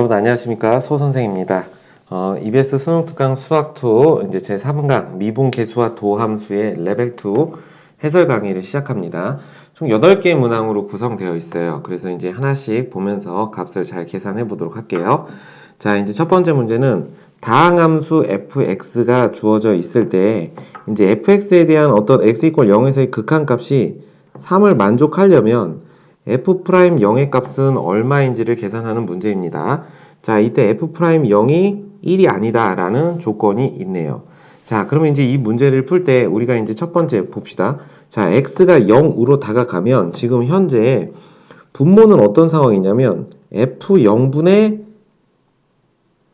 여러분 안녕하십니까, 소 선생입니다. EBS 수능 특강 수학2 이제 제 3강 미분 계수와 도함수의 레벨 2 해설 강의를 시작합니다. 총 8개의 문항으로 구성되어 있어요. 그래서 이제 하나씩 보면서 값을 잘 계산해 보도록 할게요. 자, 이제 첫 번째 문제는 다항함수 fx가 주어져 있을 때 이제 fx에 대한 어떤 x = 0에서의 극한값이 3을 만족하려면 f'0의 값은 얼마인지를 계산하는 문제입니다. 자, 이때 f'0이 1이 아니다 라는 조건이 있네요. 자, 그러면 이제 이 문제를 풀 때 우리가 이제 첫 번째 봅시다. 자, x가 0으로 다가가면 지금 현재 분모는 어떤 상황이냐면 f0분의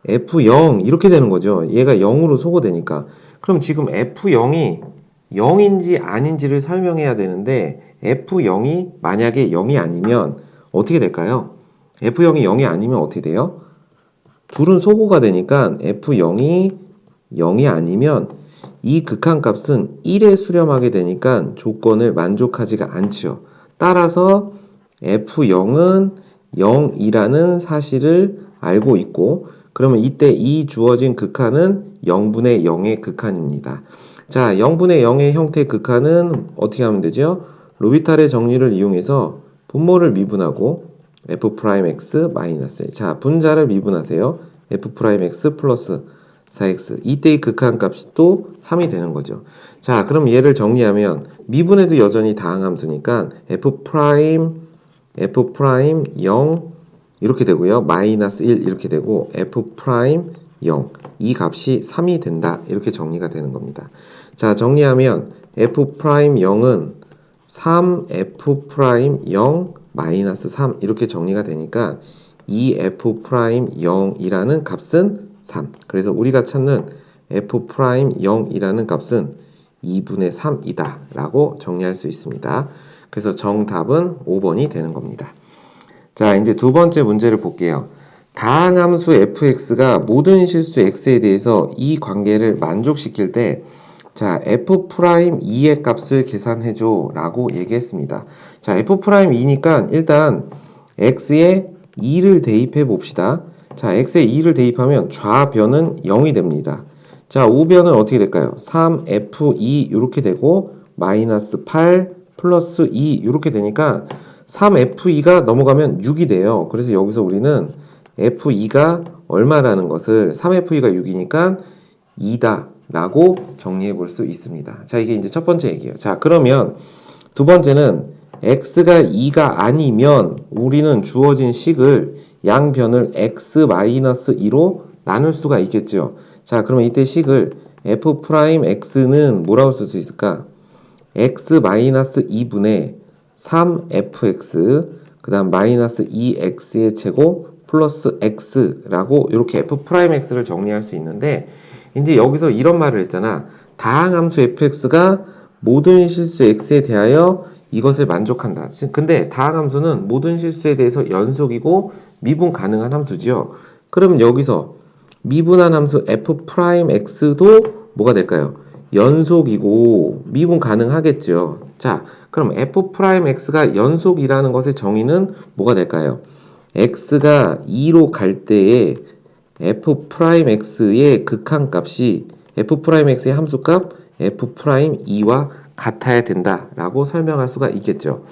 f0 이렇게 되는 거죠. 얘가 0으로 소거되니까. 그럼 지금 f0이 0인지 아닌지를 설명해야 되는데 f0이 만약에 0이 아니면 어떻게 될까요? f0이 0이 아니면 어떻게 돼요? 둘은 소거가 되니까 f0이 0이 아니면 이 극한값은 1에 수렴하게 되니까 조건을 만족하지가 않죠. 따라서 f0은 0이라는 사실을 알고 있고, 그러면 이때 이 주어진 극한은 0분의 0의 극한입니다. 자, 0분의 0의 형태의 극한은 어떻게 하면 되죠? 로비탈의 정리를 이용해서 분모를 미분하고 f'x 마이너스 1. 자, 분자를 미분하세요. f'x 플러스 4x. 이때의 극한값이 또 3이 되는 거죠. 자, 그럼 얘를 정리하면 미분해도 여전히 다항함수니까 f'0 이렇게 되고요. 마이너스 1 이렇게 되고 f'0 이 값이 3이 된다. 이렇게 정리가 되는 겁니다. 자, 정리하면 f'0은 3f'0 마이너스 3 이렇게 정리가 되니까 이 f'0이라는 값은 3. 그래서 우리가 찾는 f'0이라는 값은 2분의 3이다 라고 정리할 수 있습니다. 그래서 정답은 5번이 되는 겁니다. 자, 이제 두 번째 문제를 볼게요. 다항함수 fx가 모든 실수 x에 대해서 이 관계를 만족시킬 때, 자, f'2의 값을 계산해줘 라고 얘기했습니다. 자, f'2니까 일단 x에 2를 대입해 봅시다. 자, x에 2를 대입하면 좌변은 0이 됩니다. 자, 우변은 어떻게 될까요? 3f2 이렇게 되고 마이너스 8 플러스 2 이렇게 되니까 3f2가 넘어가면 6이 돼요. 그래서 여기서 우리는 f2가 얼마라는 것을 3f2가 6이니까 2다 라고 정리해 볼 수 있습니다. 자, 이게 이제 첫 번째 얘기예요. 자, 그러면 두 번째는 x가 2가 아니면 우리는 주어진 식을 양변을 x-2로 나눌 수가 있겠죠. 자, 그러면 이때 식을 f'x는 뭐라고 쓸 수 있을까? x-2분의 3fx 그 다음 마이너스 2x의 제곱 플러스 x라고 이렇게 f'x를 정리할 수 있는데, 이제 여기서 이런 말을 했잖아. 다항함수 fx가 모든 실수 x에 대하여 이것을 만족한다. 근데 다항함수는 모든 실수에 대해서 연속이고 미분 가능한 함수지요. 그럼 여기서 미분한 함수 f'x도 뭐가 될까요? 연속이고 미분 가능하겠죠. 자, 그럼 f'x가 연속이라는 것의 정의는 뭐가 될까요? x가 2로 갈 때에 f'x의 극한값이 f'x의 함수값 f'2와 같아야 된다라고 설명할 수가 있겠죠.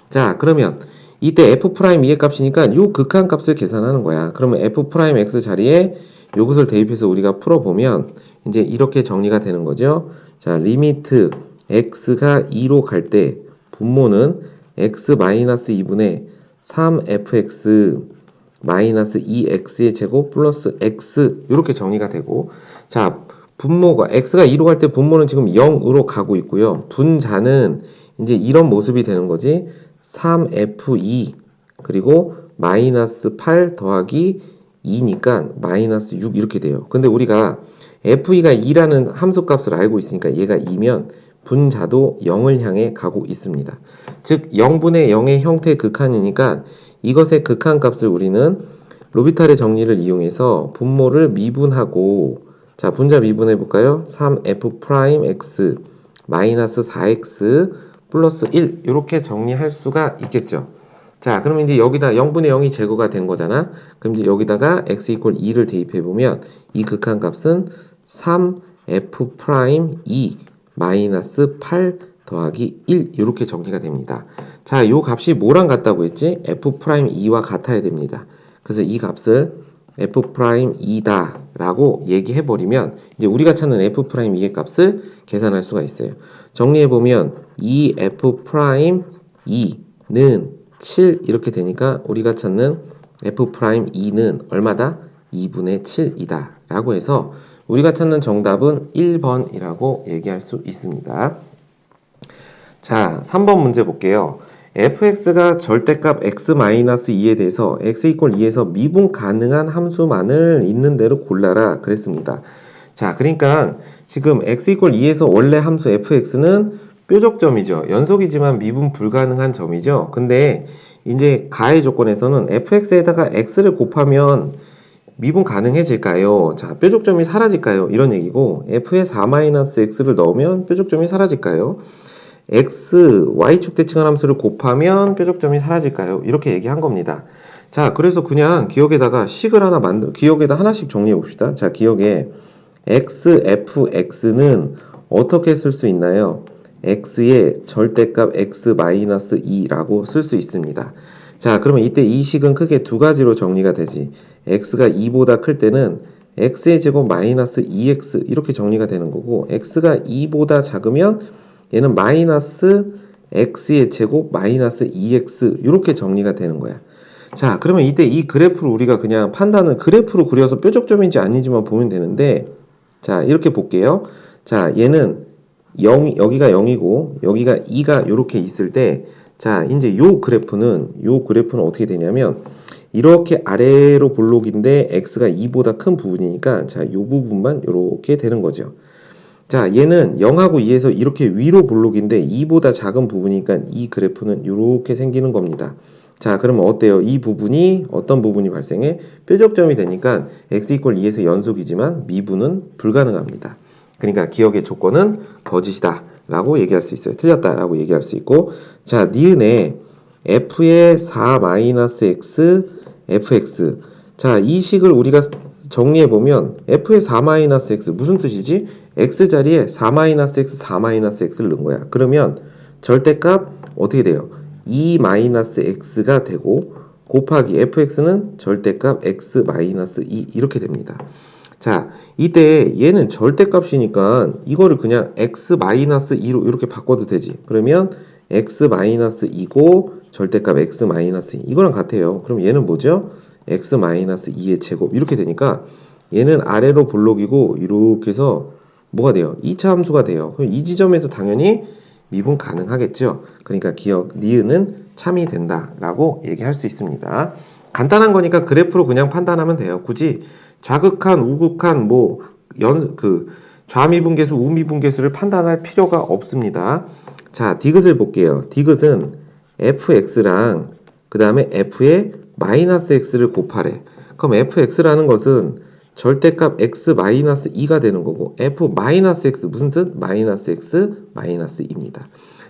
자, 그러면 이때 f'2의 값이니까 이 극한값을 계산하는 거야. 그러면 f'x 자리에 이것을 대입해서 우리가 풀어보면 이제 이렇게 정리가 되는 거죠. 자, 리미트 x가 2로 갈 때 분모는 x-2분의 3fx 마이너스 2x의 제곱 플러스 x 이렇게 정리가 되고, 자, 분모가 x가 2로 갈 때 분모는 지금 0으로 가고 있고요. 분자는 이제 이런 모습이 되는 거지. 3f2 그리고 마이너스 8 더하기 2니까 마이너스 6 이렇게 돼요. 근데 우리가 f2가 2라는 함수값을 알고 있으니까 얘가 2면 분자도 0을 향해 가고 있습니다. 즉 0분의 0의 형태의 극한이니까 이것의 극한값을 우리는 로비탈의 정리를 이용해서 분모를 미분하고, 자, 분자 미분해 볼까요? 3f'(x) 마이너스 4x 플러스 1 이렇게 정리할 수가 있겠죠. 자, 그러면 이제 여기다 0분의 0이 제거가 된 거잖아. 그럼 이제 여기다가 x 이퀄 2를 대입해 보면 이 극한 값은 3f 프라임 2 마이너스 8 더하기 1 이렇게 정리가 됩니다. 자, 요 값이 뭐랑 같다고 했지? f 프라임 2와 같아야 됩니다. 그래서 이 값을 f 프라임 2다 라고 얘기해 버리면 이제 우리가 찾는 f 프라임 2의 값을 계산할 수가 있어요. 정리해 보면 이 f 프라임 2는 7 이렇게 되니까 우리가 찾는 f 프라임 2는 얼마다? 2분의 7이다 라고 해서 우리가 찾는 정답은 1번이라고 얘기할 수 있습니다. 자, 3번 문제 볼게요. fx가 절대값 x-2에 대해서 x 이퀄 2에서 미분 가능한 함수만을 있는 대로 골라라 그랬습니다. 자, 그러니까 지금 x 이퀄 2에서 원래 함수 fx는 뾰족점이죠. 연속이지만 미분 불가능한 점이죠. 근데 이제 가해 조건에서는 fx에다가 x를 곱하면 미분 가능해질까요? 자, 뾰족점이 사라질까요? 이런 얘기고 f에 4-x를 넣으면 뾰족점이 사라질까요? x, y축 대칭한 함수를 곱하면 뾰족점이 사라질까요? 이렇게 얘기한 겁니다. 자, 그래서 그냥 기억에다가 식을 하나 기억에다 하나씩 정리해 봅시다. 자, 기억에 x, f, x는 어떻게 쓸 수 있나요? x의 절대값 x-2라고 쓸 수 있습니다. 자, 그러면 이때 이 식은 크게 두 가지로 정리가 되지. x가 2보다 클 때는 x의 제곱 마이너스 2x 이렇게 정리가 되는 거고 x가 2보다 작으면 얘는 마이너스 x의 제곱 마이너스 2x 이렇게 정리가 되는 거야. 자, 그러면 이때 이 그래프를 우리가 그냥 판단은 그래프로 그려서 뾰족점인지 아닌지만 보면 되는데 자, 이렇게 볼게요. 자, 얘는 0, 여기가 0이고 여기가 2가 이렇게 있을 때 자, 이제 요 그래프는 어떻게 되냐면 이렇게 아래로 볼록인데 x가 2보다 큰 부분이니까 자, 요 부분만 이렇게 되는 거죠. 자, 얘는 0하고 2에서 이렇게 위로 볼록인데 2보다 작은 부분이니까 이 그래프는 이렇게 생기는 겁니다. 자, 그러면 어때요? 이 부분이 어떤 부분이 발생해? 뾰족점이 되니까 x 이퀄 2에서 연속이지만 미분은 불가능합니다. 그러니까 기억의 조건은 거짓이다 라고 얘기할 수 있어요. 틀렸다 라고 얘기할 수 있고 자, 니은에 f의 4-x fx 자, 이 식을 우리가 정리해보면 f의 4-x 무슨 뜻이지? x 자리에 4-x, 4-x를 넣은 거야. 그러면 절대값 어떻게 돼요? 2-x가 되고 곱하기 fx는 절대값 x-2 이렇게 됩니다. 자, 이때 얘는 절대값이니까 이거를 그냥 x-2로 이렇게 바꿔도 되지. 그러면 x-2고 절대값 x-2 이거랑 같아요. 그럼 얘는 뭐죠? x-2의 제곱 이렇게 되니까 얘는 아래로 볼록이고 이렇게 해서 뭐가 돼요? 2차 함수가 돼요. 그럼 이 지점에서 당연히 미분 가능하겠죠. 그러니까 기억 니은은 참이 된다라고 얘기할 수 있습니다. 간단한 거니까 그래프로 그냥 판단하면 돼요. 굳이 좌극한, 우극한, 좌미분계수, 우미분계수를 판단할 필요가 없습니다. 자, 디귿을 볼게요. 디귿은 fx랑 그 다음에 f의 마이너스 x를 곱하래. 그럼 fx라는 것은 절대값 x-2가 되는 거고 f-x 무슨 뜻? 마이너스 x 마이너스 2입니다.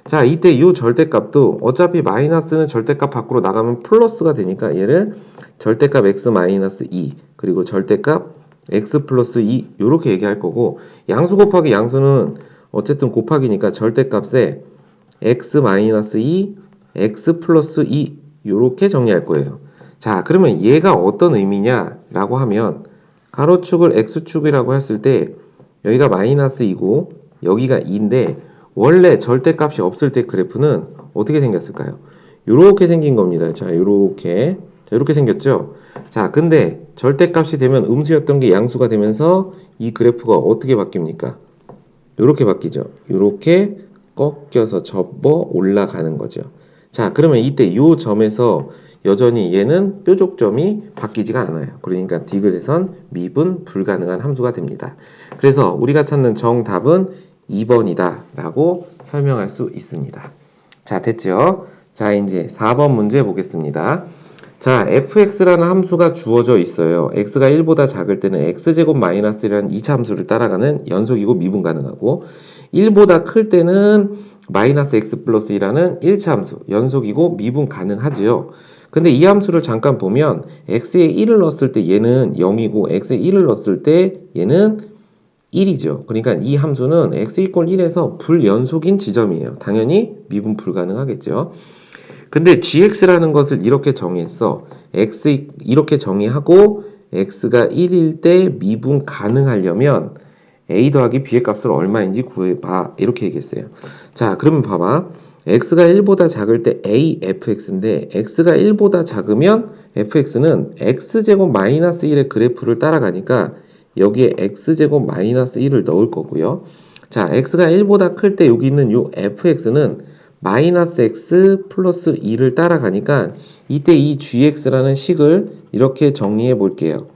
자, 이때 이 절대값도 어차피 마이너스는 절대값 밖으로 나가면 플러스가 되니까 얘를 절대값 x-2 그리고 절대값 x 플러스 2 이렇게 얘기할 거고 양수 곱하기 양수는 어쨌든 곱하기니까 절대값에 x-2 x 플러스 2 이렇게 정리할 거예요. 자, 그러면 얘가 어떤 의미냐라고 하면 가로축을 x축이라고 했을 때 여기가 마이너스 2고 여기가 2인데 원래 절대값이 없을 때 그래프는 어떻게 생겼을까요? 이렇게 생긴 겁니다. 자, 이렇게 생겼죠? 자, 근데 절대값이 되면 음수였던 게 양수가 되면서 이 그래프가 어떻게 바뀝니까? 이렇게 바뀌죠. 이렇게 꺾여서 접어 올라가는 거죠. 자, 그러면 이때 이 점에서 여전히 얘는 뾰족점이 바뀌지가 않아요. 그러니까 디귿에선 미분 불가능한 함수가 됩니다. 그래서 우리가 찾는 정답은 2번이다 라고 설명할 수 있습니다. 자, 됐죠? 자, 이제 4번 문제 보겠습니다. 자, fx라는 함수가 주어져 있어요. x가 1보다 작을 때는 x제곱 마이너스 1이라는 2차 함수를 따라가는 연속이고 미분 가능하고 1보다 클 때는 마이너스 x 플러스 2라는 1차 함수, 연속이고 미분 가능하지요. 근데 이 함수를 잠깐 보면 x에 1을 넣었을 때 얘는 0이고 x에 1을 넣었을 때 얘는 1이죠. 그러니까 이 함수는 x 이퀄 1에서 불연속인 지점이에요. 당연히 미분 불가능하겠죠. 근데 gx라는 것을 이렇게 정의했어. x 이렇게 정의하고 x가 1일 때 미분 가능하려면 a 더하기 b의 값을 얼마인지 구해봐. 이렇게 얘기했어요. 자, 그러면 봐봐. x가 1보다 작을 때 a fx인데 x가 1보다 작으면 fx는 x제곱 마이너스 1의 그래프를 따라가니까 여기에 x제곱 마이너스 1을 넣을 거고요. 자, x가 1보다 클 때 여기 있는 요 fx는 마이너스 x 플러스 2를 따라가니까 이때 이 gx라는 식을 이렇게 정리해 볼게요.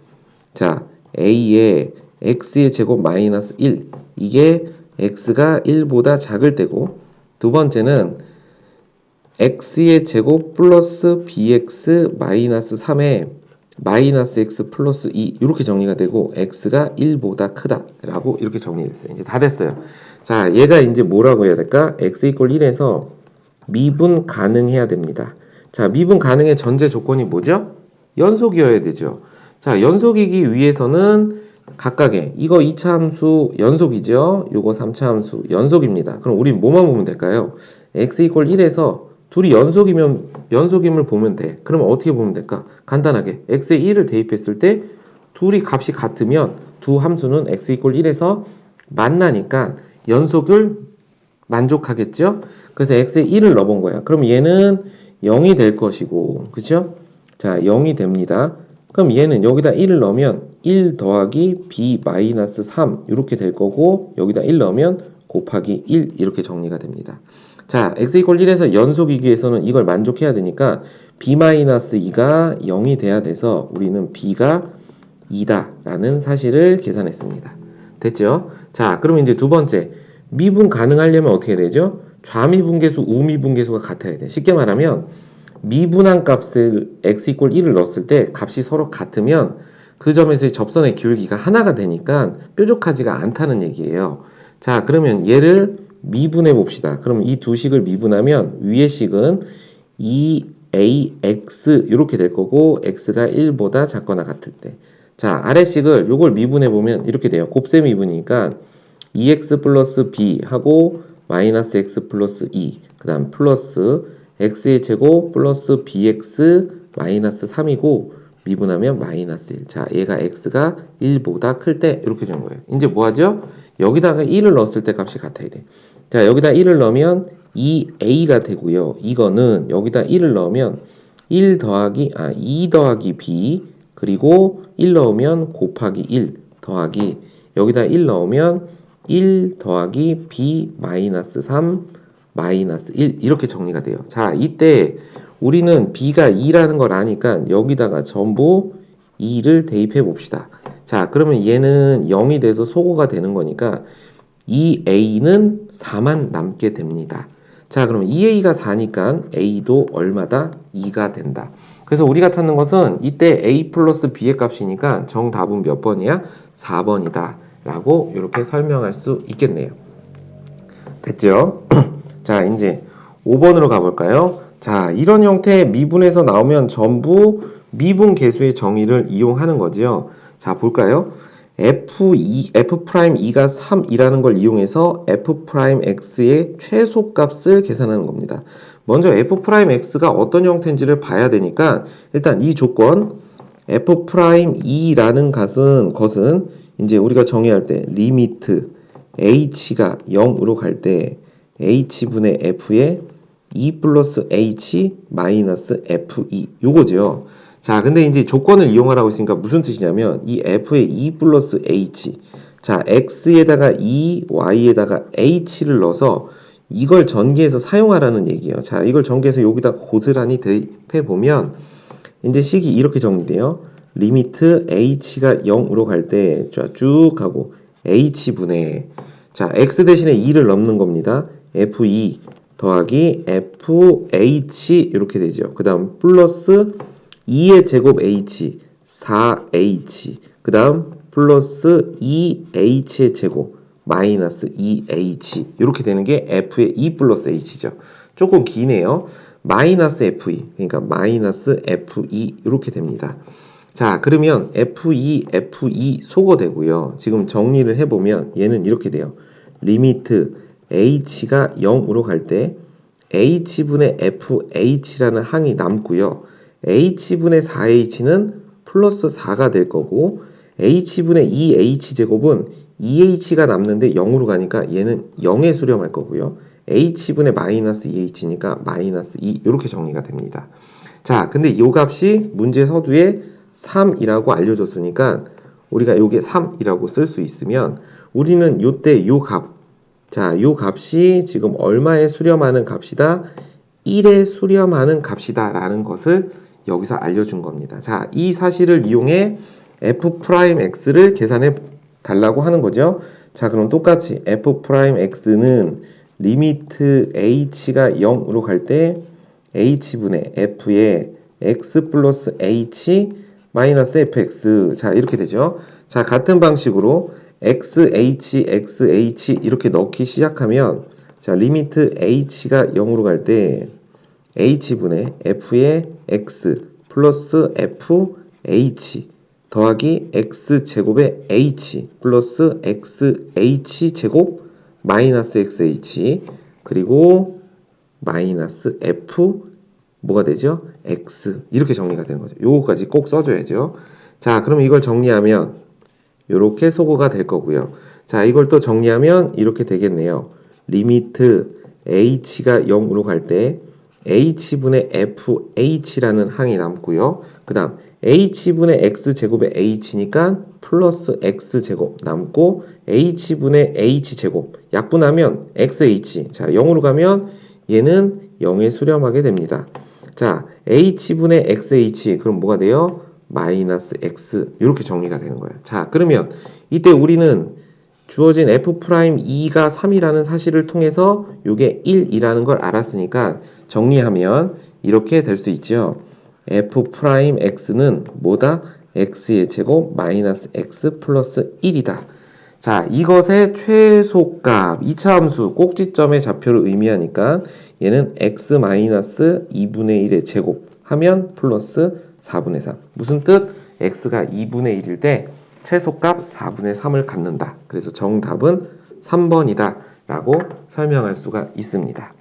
자, a의 x의 제곱 마이너스 1 이게 x가 1보다 작을 때고 두 번째는 x의 제곱 플러스 bx 마이너스 3에 마이너스 x 플러스 2 이렇게 정리가 되고 x가 1보다 크다 라고 이렇게 정리됐어요. 이제 다 됐어요. 자, 얘가 이제 뭐라고 해야 될까? x 이퀄 1에서 미분 가능해야 됩니다. 자, 미분 가능의 전제 조건이 뭐죠? 연속이어야 되죠. 자, 연속이기 위해서는 각각의 이거 2차 함수 연속이죠. 요거 3차 함수 연속입니다. 그럼 우리 뭐만 보면 될까요? x 이퀄 1에서 둘이 연속임을 보면 돼. 그럼 어떻게 보면 될까? 간단하게 x에 1을 대입했을 때 둘이 값이 같으면 두 함수는 x 이퀄 1에서 만나니까 연속을 만족하겠죠? 그래서 x에 1을 넣어본 거야. 그럼 얘는 0이 될 것이고, 그죠? 자, 0이 됩니다. 그럼 얘는 여기다 1을 넣으면 1 더하기 b 마이너스 3 이렇게 될 거고 여기다 1 넣으면 곱하기 1 이렇게 정리가 됩니다. 자, x 이퀄 1에서 연속이기 위해서는 이걸 만족해야 되니까 b 마이너스 2가 0이 돼야 돼서 우리는 b가 2다 라는 사실을 계산했습니다. 됐죠? 자, 그러면 이제 두 번째 미분 가능하려면 어떻게 되죠? 좌미분계수, 우미분계수가 같아야 돼. 쉽게 말하면 미분한 값을 x 이퀄 1을 넣었을 때 값이 서로 같으면 그 점에서의 접선의 기울기가 하나가 되니까 뾰족하지가 않다는 얘기예요. 자, 그러면 얘를 미분해 봅시다. 그럼 이 두 식을 미분하면 위의 식은 2ax 이렇게 될 거고 x가 1보다 작거나 같을 때. 자, 아래 식을 요걸 미분해 보면 이렇게 돼요. 곱셈 미분이니까 2x 플러스 b 하고 마이너스 x 플러스 2 그 다음 플러스 x의 제곱 플러스 bx 마이너스 3이고 미분하면 마이너스 1. 자, 얘가 x가 1보다 클 때 이렇게 된 거예요. 이제 뭐 하죠? 여기다가 1을 넣었을 때 값이 같아야 돼. 자, 여기다 1을 넣으면 2a가 되고요. 이거는 여기다 1을 넣으면 2 더하기 b 그리고 1 넣으면 곱하기 1 더하기 여기다 1 넣으면 1 더하기 b 마이너스 3 마이너스 1 이렇게 정리가 돼요. 자, 이때 우리는 b가 2라는 걸 아니까 여기다가 전부 2를 대입해 봅시다. 자, 그러면 얘는 0이 돼서 소거가 되는 거니까 2a는 4만 남게 됩니다. 자, 그럼 2a가 4니까 a도 얼마다? 2가 된다. 그래서 우리가 찾는 것은 이때 a 플러스 b의 값이니까 정답은 몇 번이야? 4번이다 라고 이렇게 설명할 수 있겠네요. 됐죠? 자, 이제 5번으로 가볼까요? 자, 이런 형태의 미분에서 나오면 전부 미분 계수의 정의를 이용하는 거죠. 자, 볼까요? F'2가 3이라는 걸 이용해서 F'X의 최소값을 계산하는 겁니다. 먼저 F'X가 어떤 형태인지를 봐야 되니까 일단 이 조건 F'E라는 것은 이제 우리가 정의할 때 리미트 H가 0으로 갈 때 H분의 F에 2 플러스 H 마이너스 FE 요거죠. 자, 근데 이제 조건을 이용하라고 했으니까 무슨 뜻이냐면 이 F에 2 플러스 H 자, X에다가 2, Y에다가 H를 넣어서 이걸 전개해서 사용하라는 얘기예요. 자, 이걸 전개해서 여기다 고스란히 대입해 보면 이제 식이 이렇게 정리돼요. 리미트 H가 0으로 갈 때 쭉 가고 H분의 자, X 대신에 2를 넣는 겁니다. F2 더하기 FH 이렇게 되죠. 그 다음 플러스 2의 제곱 H 4H 그 다음 플러스 2H의 제곱 마이너스 2h 이렇게 되는 게 f의 2 플러스 h죠. 조금 기네요. 마이너스 f2 그러니까 마이너스 f2 이렇게 됩니다. 자, 그러면 f2 소거되고요. 지금 정리를 해보면 얘는 이렇게 돼요. 리미트 h가 0으로 갈 때 h분의 fh라는 항이 남고요. h분의 4h는 플러스 4가 될 거고 h분의 2h 제곱은 2h가 남는데 0으로 가니까 얘는 0에 수렴할 거고요. h분의 마이너스 2h니까 마이너스 2 이렇게 정리가 됩니다. 자, 근데 이 값이 문제 서두에 3이라고 알려줬으니까 우리가 요게 3이라고 쓸 수 있으면 우리는 요때 요 값, 자, 요 값이 지금 얼마에 수렴하는 값이다? 1에 수렴하는 값이다 라는 것을 여기서 알려준 겁니다. 자, 이 사실을 이용해 f'x를 계산해 달라고 하는 거죠. 자, 그럼 똑같이 f'x는 리미트 h가 0으로 갈 때 h분의 f의 x 플러스 h 마이너스 fx 자 이렇게 되죠. 자, 같은 방식으로 xh 이렇게 넣기 시작하면 자 리미트 h가 0으로 갈 때 h분의 f의 x 플러스 fh 더하기 x제곱의 h 플러스 xh제곱 마이너스 xh 그리고 마이너스 f 뭐가 되죠? x 이렇게 정리가 되는 거죠. 요거까지 꼭 써줘야죠. 자, 그럼 이걸 정리하면 요렇게 소거가 될 거고요. 자, 이걸 또 정리하면 이렇게 되겠네요. 리미트 h가 0으로 갈 때 h분의 fh라는 항이 남고요. 그 다음 h분의 x제곱의 h니까 플러스 x제곱 남고 h분의 h제곱 약분하면 xh 자 0으로 가면 얘는 0에 수렴하게 됩니다. 자 h분의 xh 그럼 뭐가 돼요? 마이너스 x 이렇게 정리가 되는 거예요. 자 그러면 이때 우리는 주어진 f'2가 3이라는 사실을 통해서 이게 1이라는 걸 알았으니까 정리하면 이렇게 될 수 있죠. f'x는 뭐다? x의 제곱 마이너스 x 플러스 1이다. 자, 이것의 최소값 2차 함수 꼭지점의 좌표를 의미하니까 얘는 x 마이너스 2분의 1의 제곱 하면 플러스 4분의 3. 무슨 뜻? x가 2분의 1일 때 최소값 4분의 3을 갖는다. 그래서 정답은 3번이다 라고 설명할 수가 있습니다.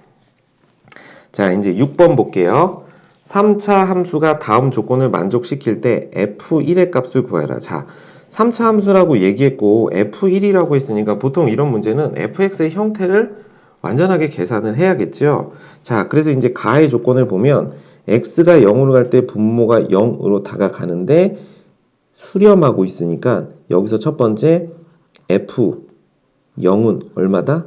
자, 이제 6번 볼게요. 3차 함수가 다음 조건을 만족시킬 때 f1의 값을 구해라. 자, 3차 함수라고 얘기했고 f1이라고 했으니까 보통 이런 문제는 fx의 형태를 완전하게 계산을 해야겠죠. 자, 그래서 이제 가의 조건을 보면 x가 0으로 갈 때 분모가 0으로 다가가는데 수렴하고 있으니까 여기서 첫 번째 f0은 얼마다?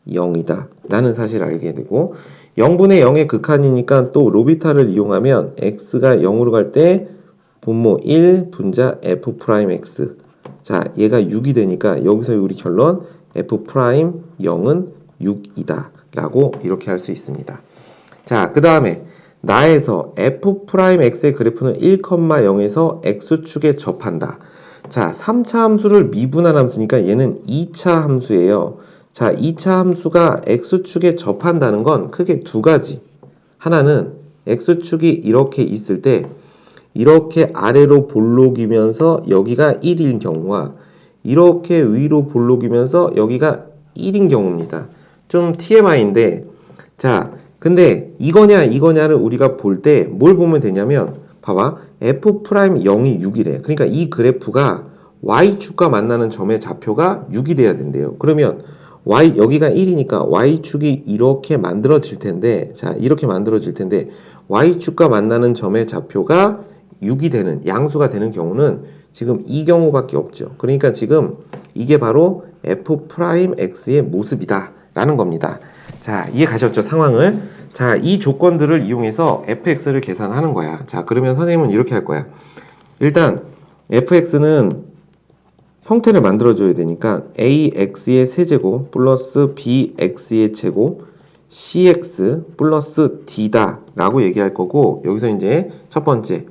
0이다 라는 사실을 알게 되고 0분의 0의 극한이니까 또 로비타를 이용하면 x가 0으로 갈 때 분모 1 분자 f'x 자 얘가 6이 되니까 여기서 우리 결론 f'0은 6이다 라고 이렇게 할 수 있습니다. 자 그 다음에 나에서 f'x의 그래프는 1,0에서 x축에 접한다. 자 3차 함수를 미분한 함수니까 얘는 2차 함수예요. 자 2차 함수가 x축에 접한다는 건 크게 두 가지. 하나는 x축이 이렇게 있을 때 이렇게 아래로 볼록이면서 여기가 1인 경우와 이렇게 위로 볼록이면서 여기가 1인 경우입니다. 좀 TMI인데 자 근데 이거냐를 우리가 볼 때 뭘 보면 되냐면 봐봐 f'0이 6이래. 그러니까 이 그래프가 y축과 만나는 점의 좌표가 6이 돼야 된대요. 그러면 여기가 1이니까 y축이 이렇게 만들어질 텐데 자 이렇게 만들어질 텐데 y축과 만나는 점의 좌표가 6이 되는 양수가 되는 경우는 지금 이 경우밖에 없죠. 그러니까 지금 이게 바로 f'x의 모습이다 라는 겁니다. 자 이해 가셨죠 상황을? 자 이 조건들을 이용해서 fx를 계산하는 거야. 자 그러면 선생님은 이렇게 할 거야. 일단 fx는 형태를 만들어줘야 되니까 ax의 세제곱 플러스 bx의 제곱 cx 플러스 d다 라고 얘기할 거고 여기서 이제 첫 번째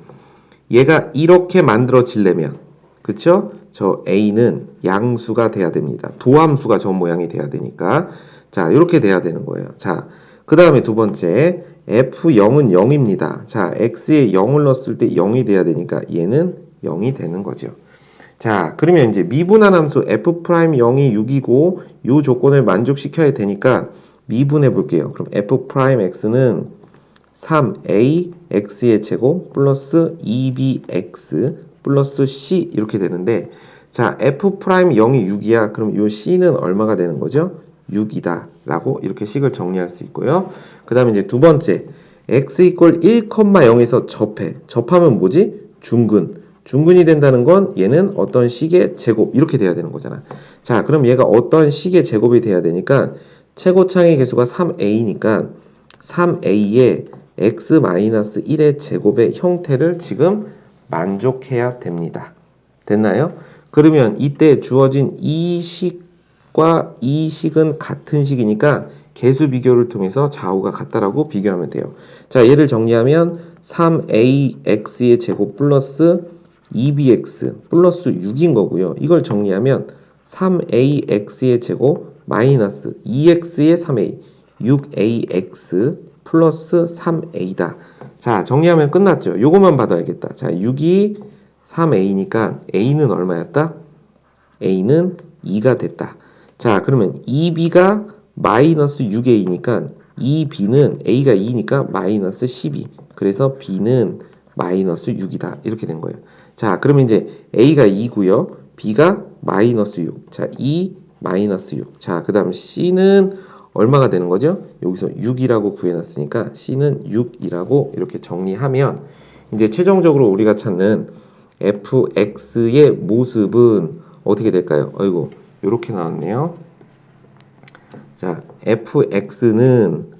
얘가 이렇게 만들어지려면 그쵸? 저 a는 양수가 돼야 됩니다. 도함수가 저 모양이 돼야 되니까. 자, 이렇게 돼야 되는 거예요. 자, 그 다음에 두 번째, f0은 0입니다. 자, x에 0을 넣었을 때 0이 돼야 되니까 얘는 0이 되는 거죠. 자, 그러면 이제 미분한 함수 f'0이 6이고 이 조건을 만족시켜야 되니까 미분해 볼게요. 그럼 f'x는 3a x의 제곱 플러스 2bx 플러스 c 이렇게 되는데, 자, f'0이 6이야. 그럼 이 c는 얼마가 되는 거죠? 6이다 라고 이렇게 식을 정리할 수 있고요. 그 다음에 이제 두 번째, x 이퀄 1,0에서 접해. 접하면 뭐지? 중근이 된다는 건 얘는 어떤 식의 제곱 이렇게 돼야 되는 거잖아. 자, 그럼 얘가 어떤 식의 제곱이 돼야 되니까 최고창의 개수가 3a니까 3a의 x-1의 제곱의 형태를 지금 만족해야 됩니다. 됐나요? 그러면 이때 주어진 이 식과 이 식은 같은 식이니까 개수 비교를 통해서 좌우가 같다라고 비교하면 돼요. 자, 얘를 정리하면 3ax의 제곱 플러스 2bx 플러스 6인 거고요. 이걸 정리하면 3ax의 제곱 마이너스 2x의 3a 6ax 플러스 3a다. 자, 정리하면 끝났죠. 요것만 봐도 알겠다. 자, 6이 3a니까 a는 얼마였다? a는 2가 됐다. 자, 그러면 2b가 마이너스 6a니까 2b는 a가 2니까 마이너스 12. 그래서 b는 마이너스 6이다. 이렇게 된 거예요. 자, 그러면 이제 a가 2고요. b가 마이너스 6. 자, 2 마이너스 6. 자, 그 다음 c는 얼마가 되는 거죠? 여기서 6이라고 구해놨으니까 c는 6이라고 이렇게 정리하면 이제 최종적으로 우리가 찾는 fx의 모습은 어떻게 될까요? 어이구, 이렇게 나왔네요. 자, fx는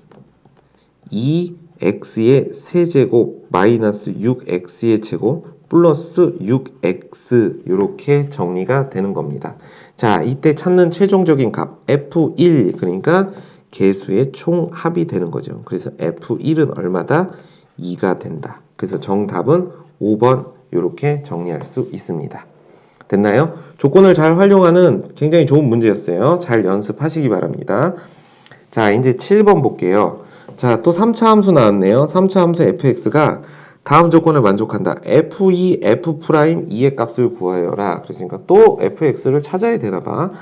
2x의 세제곱 마이너스 6x의 제곱 플러스 6x 이렇게 정리가 되는 겁니다. 자, 이때 찾는 최종적인 값 f1 그러니까 개수의 총합이 되는 거죠. 그래서 f1은 얼마다? 2가 된다. 그래서 정답은 5번 이렇게 정리할 수 있습니다. 됐나요? 조건을 잘 활용하는 굉장히 좋은 문제였어요. 잘 연습하시기 바랍니다. 자, 이제 7번 볼게요. 자, 또 3차 함수 나왔네요. 3차 함수 fx가 다음 조건을 만족한다. f2, f'2의 값을 구하여라. 그러니까 또 fx를 찾아야 되나봐.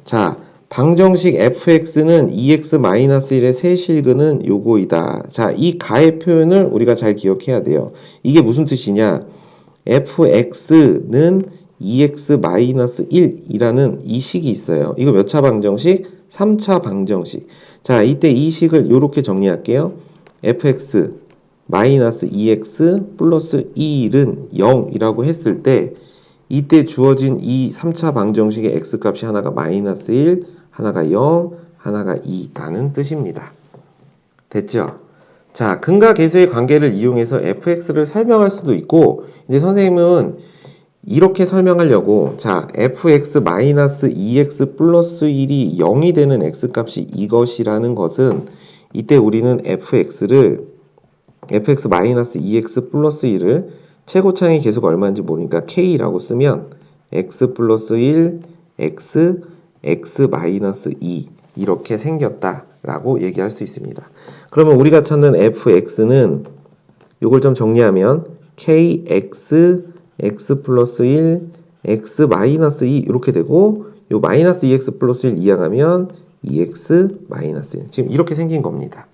자, 방정식 fx는 2x-1의 세실근은 요거이다. 자, 이 가의 표현을 우리가 잘 기억해야 돼요. 이게 무슨 뜻이냐? fx는 2x-1이라는 이 식이 있어요. 이거 몇 차 방정식? 3차 방정식. 자, 이때 이 식을 이렇게 정리할게요. fx 마이너스 2x 플러스 1은 0이라고 했을 때 이때 주어진 이 3차 방정식의 x값이 하나가 마이너스 1, 하나가 0, 하나가 2라는 뜻입니다. 됐죠? 자, 근과 계수의 관계를 이용해서 fx를 설명할 수도 있고, 이제 선생님은 이렇게 설명하려고, 자, fx-2x 플러스 1이 0이 되는 x값이 이것이라는 것은 이때 우리는 fx-2x 플러스 1을 최고창의 개수가 얼마인지 모르니까 k라고 쓰면 x 플러스 1, x 2 이렇게 생겼다라고 얘기할 수 있습니다. 그러면 우리가 찾는 fx는 이걸 좀 정리하면 kx x 플러스 1, x 마이너스 2 이렇게 되고 요 마이너스 2x 플러스 1 이항하면 2x 마이너스 1 지금 이렇게 생긴 겁니다.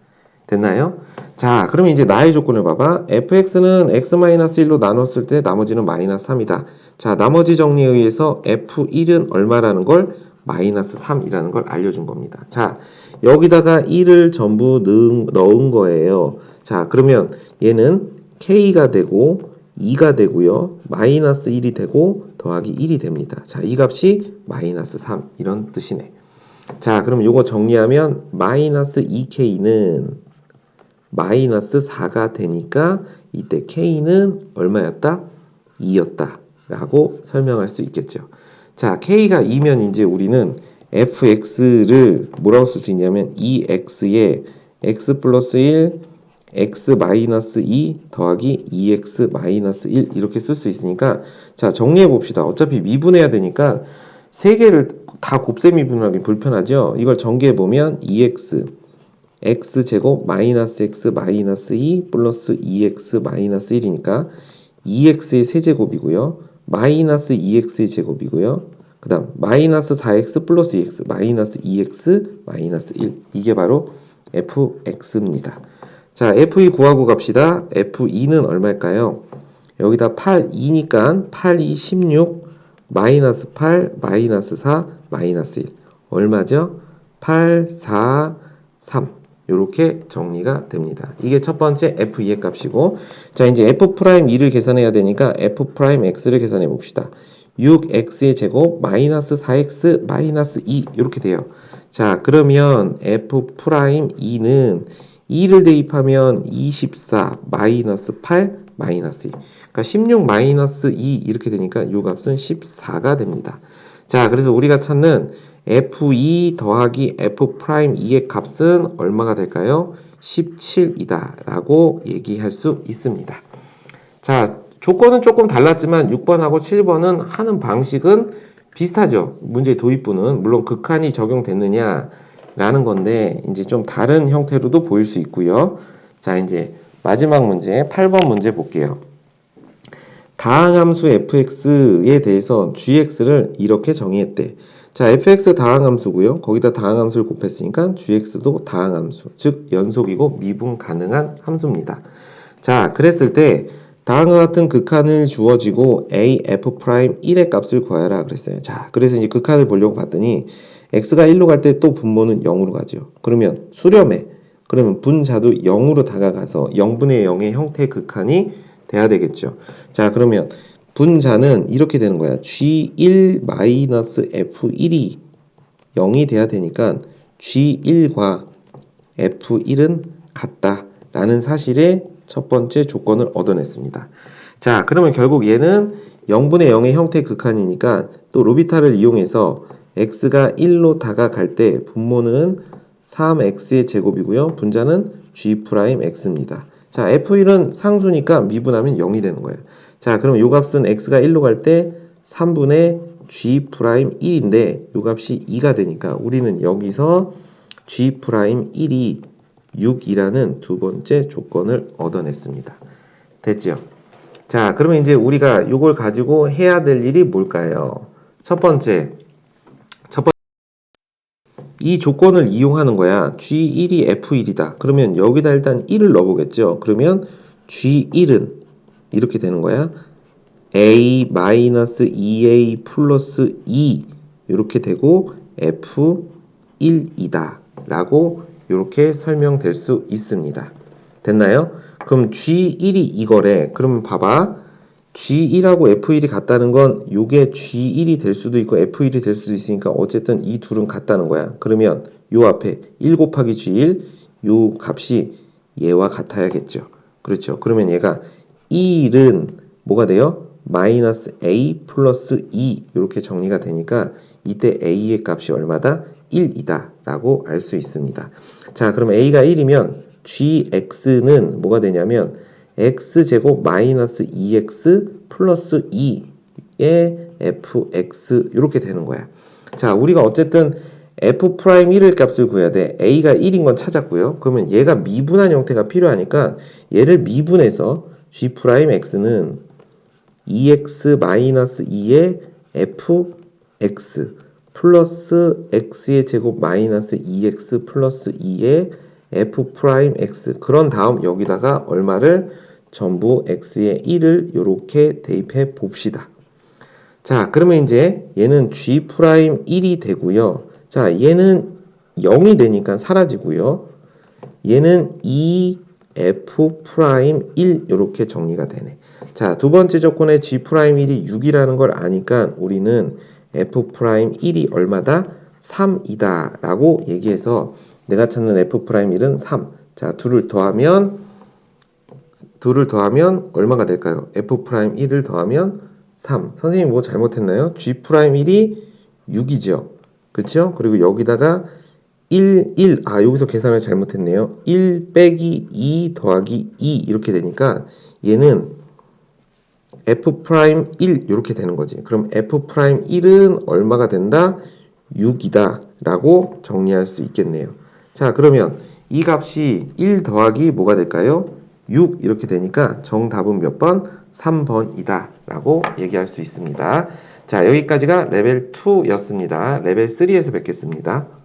됐나요? 자, 그러면 이제 나의 조건을 봐봐. fx는 x-1로 나눴을 때 나머지는 마이너스 3이다. 자, 나머지 정리에 의해서 f1은 얼마라는 걸 마이너스 3이라는 걸 알려준 겁니다. 자, 여기다가 1을 전부 넣은 거예요. 자, 그러면 얘는 k가 되고 2가 되고요. 마이너스 1이 되고 더하기 1이 됩니다. 자, 이 값이 마이너스 3 이런 뜻이네. 자, 그럼 요거 정리하면 마이너스 2k는 마이너스 4가 되니까 이때 k는 얼마였다? 2였다 라고 설명할 수 있겠죠. 자, k가 2면 이제 우리는 fx를 뭐라고 쓸 수 있냐면 2x에 x 플러스 1, x-2 더하기 2x-1 이렇게 쓸 수 있으니까 자 정리해 봅시다. 어차피 미분해야 되니까 세 개를 다 곱셈 미분하기 불편하죠. 이걸 전개해 보면 2x x제곱 마이너스 x 마이너스 2 플러스 2x 마이너스 1이니까 2x의 세제곱이고요. 마이너스 2x의 제곱이고요. 그 다음 마이너스 4x 플러스 2x 마이너스 2x 마이너스 1 이게 바로 fx입니다. 자 f2 구하고 갑시다. f2는 얼마일까요? 여기다 8, 2니까 8, 2, 16 마이너스 8, 마이너스 4, 마이너스 1 얼마죠? 8, 4, 3 이렇게 정리가 됩니다. 이게 첫 번째 f2의 값이고 자 이제 f'2를 계산해야 되니까 f'x를 계산해 봅시다. 6x의 제곱 마이너스 4x 마이너스 2 이렇게 돼요. 자 그러면 f'2는 2를 대입하면 24 마이너스 8 마이너스 2 그러니까 16 마이너스 2 이렇게 되니까 이 값은 14가 됩니다. 자 그래서 우리가 찾는 f2 더하기 f'2의 값은 얼마가 될까요? 17이다 라고 얘기할 수 있습니다. 자 조건은 조금 달랐지만 6번하고 7번은 하는 방식은 비슷하죠. 문제 도입부는 물론 극한이 적용됐느냐 라는 건데 이제 좀 다른 형태로도 보일 수 있고요. 자 이제 마지막 문제 8번 문제 볼게요. 다항함수 fx에 대해서 gx를 이렇게 정의했대. 자 fx 다항함수고요. 거기다 다항함수를 곱했으니까 gx도 다항함수 즉 연속이고 미분 가능한 함수입니다. 자 그랬을 때 다음과 같은 극한을 주어지고 a f'1의 값을 구하라 그랬어요. 자 그래서 이제 극한을 보려고 봤더니 x가 1로 갈 때 또 분모는 0으로 가죠. 그러면 수렴해. 그러면 분자도 0으로 다가가서 0분의 0의 형태의 극한이 돼야 되겠죠. 자 그러면 분자는 이렇게 되는 거야. g1-f1이 0이 돼야 되니까 g1과 f1은 같다라는 사실의 첫 번째 조건을 얻어냈습니다. 자 그러면 결국 얘는 0분의 0의 형태의 극한이니까 또 로비타를 이용해서 x가 1로 다가갈 때 분모는 3x의 제곱이고요. 분자는 g'x입니다. 자 f1은 상수니까 미분하면 0이 되는 거예요. 자 그럼 요 값은 x가 1로 갈 때 3분의 g'1인데 요 값이 2가 되니까 우리는 여기서 g'1이 6이라는 두 번째 조건을 얻어냈습니다. 됐죠? 자 그러면 이제 우리가 이걸 가지고 해야 될 일이 뭘까요? 첫 번째 이 조건을 이용하는 거야. G1이 F1이다. 그러면 여기다 일단 1을 넣어보겠죠. 그러면 G1은 이렇게 되는 거야. A-2A 플러스 2 이렇게 되고 F1이다 라고 이렇게 설명될 수 있습니다. 됐나요? 그럼 G1이 이거래. 그러면 봐봐. G1하고 F1이 같다는 건 이게 G1이 될 수도 있고 F1이 될 수도 있으니까 어쨌든 이 둘은 같다는 거야. 그러면 요 앞에 1 곱하기 G1 요 값이 얘와 같아야겠죠. 그렇죠. 그러면 얘가 1은 뭐가 돼요? 마이너스 A 플러스 2 이렇게 정리가 되니까 이때 A의 값이 얼마다? 1이다 라고 알 수 있습니다. 자 그럼 A가 1이면 GX는 뭐가 되냐면 x제곱 마이너스 2x 플러스 2의 fx 이렇게 되는 거야. 자 우리가 어쨌든 f'1의 값을 구해야 돼. a가 1인 건 찾았고요. 그러면 얘가 미분한 형태가 필요하니까 얘를 미분해서 g'x는 2x 마이너스 2의 fx 플러스 x의 제곱 마이너스 2x 플러스 2의 f'x 그런 다음 여기다가 얼마를 전부 x의 1을 이렇게 대입해 봅시다. 자 그러면 이제 얘는 g'1이 되고요. 자 얘는 0이 되니까 사라지고요. 얘는 2f'1 이렇게 정리가 되네. 자 두 번째 조건에 g'1이 6이라는 걸 아니까 우리는 f'1이 얼마다? 3이다 라고 얘기해서 내가 찾는 f'1은 3. 자 둘을 더하면 얼마가 될까요? f'1을 더하면 3. 선생님이 뭐 잘못했나요? g'1이 6이죠. 그쵸? 그리고 여기다가 여기서 계산을 잘못했네요. 1 빼기 2 더하기 2 이렇게 되니까 얘는 F'1 이렇게 되는 거지. 그럼 F'1은 얼마가 된다? 6이다 라고 정리할 수 있겠네요. 자, 그러면 이 값이 1 더하기 뭐가 될까요? 6 이렇게 되니까 정답은 몇 번? 3번이다 라고 얘기할 수 있습니다. 자, 여기까지가 레벨 2였습니다. 레벨 3에서 뵙겠습니다.